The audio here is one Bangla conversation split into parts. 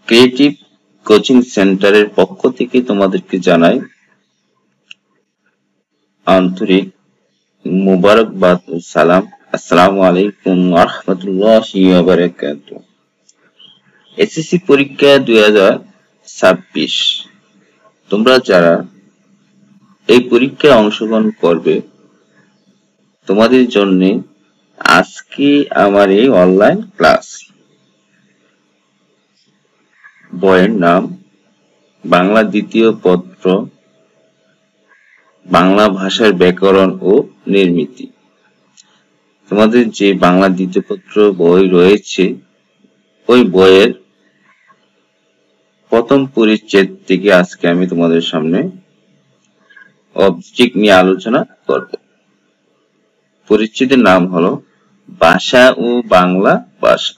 ক্রিয়েটিভ কোচিং সেন্টারের পক্ষ থেকে তোমাদেরকে জানাই আন্তরিক মুবারকবাদ ও সালাম। আসসালামু আলাইকুম ওয়া রাহমাতুল্লাহি ওয়া বারাকাতুহু। এসএসসি পরীক্ষা 2026, তোমরা যারা এই পরীক্ষায় অংশগ্রহণ করবে তোমাদের জন্য আজকে আমার এই অনলাইন ক্লাস। বইয়ের নাম বাংলা দ্বিতীয় পত্র, বাংলা ভাষার ব্যাকরণ ও নির্মিতি। তোমাদের যে বাংলা দ্বিতীয় পত্র বই রয়েছে ওই বইয়ের প্রথম পরিচ্ছেদ থেকে আজকে আমি তোমাদের সামনে অবজেক্ট নিয়ে আলোচনা করব। পরিচ্ছেদের নাম হলো ভাষা ও বাংলা ভাষা।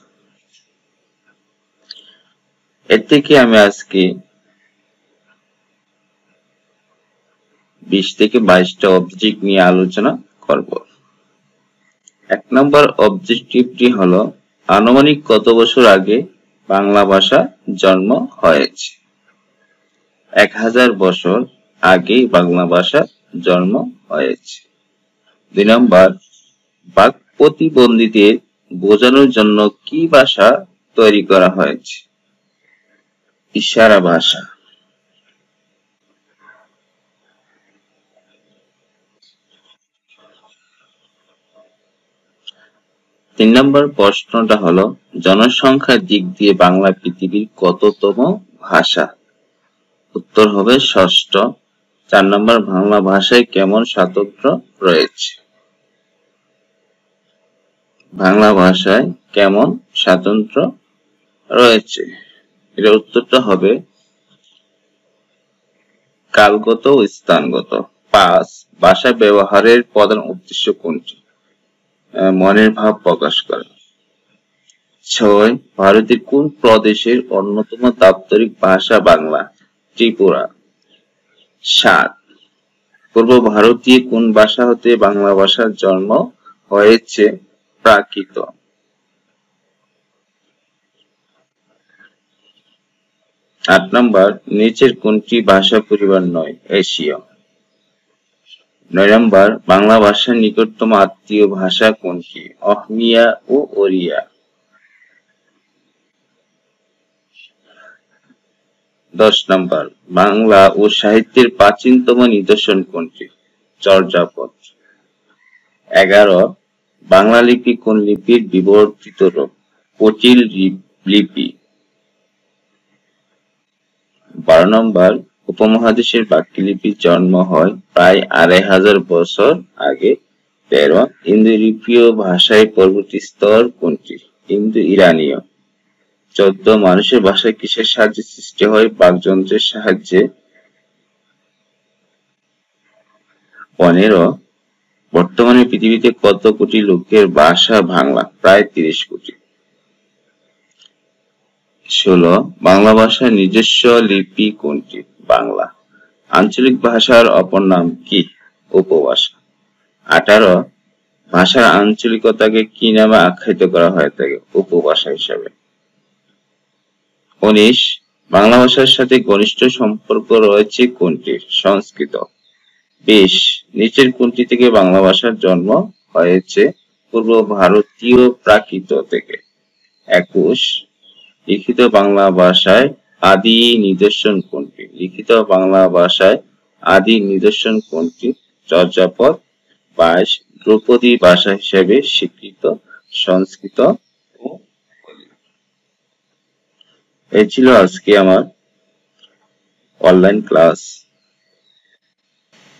এর থেকে আমি আজকে 20 থেকে 22টা অবজেক্ট নিয়ে আলোচনা করব। 1 নম্বর অবজেক্টিভটি হলো আনুমানিক কত বছর আগে বাংলা ভাষা জন্ম হয়েছে? 1000 বছর আগে বাংলা ভাষা জন্ম হয়েছে। 2 নম্বর বাক প্রতিবন্ধীদের বোঝানোর জন্য কি ভাষা তৈরি করা হয়েছে? ইশারা ভাষা। 3 নম্বর প্রশ্নটা হলো জনসংখ্যার দিক দিয়ে বাংলা পৃথিবীর কততম ভাষা? উত্তর হবে 6ষ্ঠ। 4 নম্বর বাংলা ভাষায় কেমন স্বাতন্ত্র্য রয়েছে? বাংলা ভাষায় কেমন স্বাতন্ত্র্য রয়েছে? এর উত্তরটা হবে কালগত ও স্থানগত। 5 ভাষা ব্যবহারের প্রধান উদ্দেশ্য কোনটি? মনের ভাব প্রকাশ করা। 6 ভারতের কোন প্রদেশের অন্যতম দাপ্তরিক ভাষা বাংলা? ত্রিপুরা। 7 পূর্ব ভারতীয় কোন ভাষা হতে বাংলা ভাষার জন্ম হয়েছে? প্রাকৃত। 8 নম্বর নিচের কোনটি ভাষা পরিবার নয়? এশীয়। 9 নম্বর বাংলা ভাষার নিকটতম আত্মীয় ভাষা কোনটি? অহমিয়া ও ওড়িয়া। 10 নম্বর বাংলা ও সাহিত্যের প্রাচীনতম নিদর্শন কোনটি? চর্যাপদ। 11 বাংলা লিপি কোন লিপির বিবর্তিত রূপ? কুটিল লিপি। 12 নম্বর উপমহাদেশের বাক্যলিপির জন্ম হয় প্রায় 2500 বছর আগে। 13 ইন্দো-ইউরোপীয় ভাষায় পরবর্তী স্তর কোনটি? ইন্দো-ইরানীয়। 14 মানুষের ভাষা কিসের সাহায্যে সৃষ্টি হয়? বাকযন্ত্রের সাহায্যে। 15 বর্তমানে পৃথিবীতে কত কোটি লোকের ভাষা বাংলা? প্রায় 30 কোটি। 16 বাংলা ভাষার নিজস্ব লিপি কোনটি? বাংলা। আঞ্চলিক ভাষার অপর নাম কি? উপভাষা। 18 ভাষার আঞ্চলিকতাকে কি নামে আখ্যায়িত করা হয়ে থাকে? উপভাষা হিসাবে। 19 বাংলা ভাষার সাথে ঘনিষ্ঠ সম্পর্ক রয়েছে কোনটির? সংস্কৃত। 20 নিচের কোনটি থেকে বাংলা ভাষার জন্ম হয়েছে? পূর্ব ভারতীয় প্রাকৃত থেকে। 21 লিখিত বাংলা ভাষায় আদি নিদর্শন কোনটি? লিখিত বাংলা ভাষায় আদি নিদর্শন কোনটি? চর্যাপদ। 22 ধ্রুপদী ভাষা হিসেবে স্বীকৃত সংস্কৃত ও পালি। এই ছিল আজকে আমার অনলাইন ক্লাস।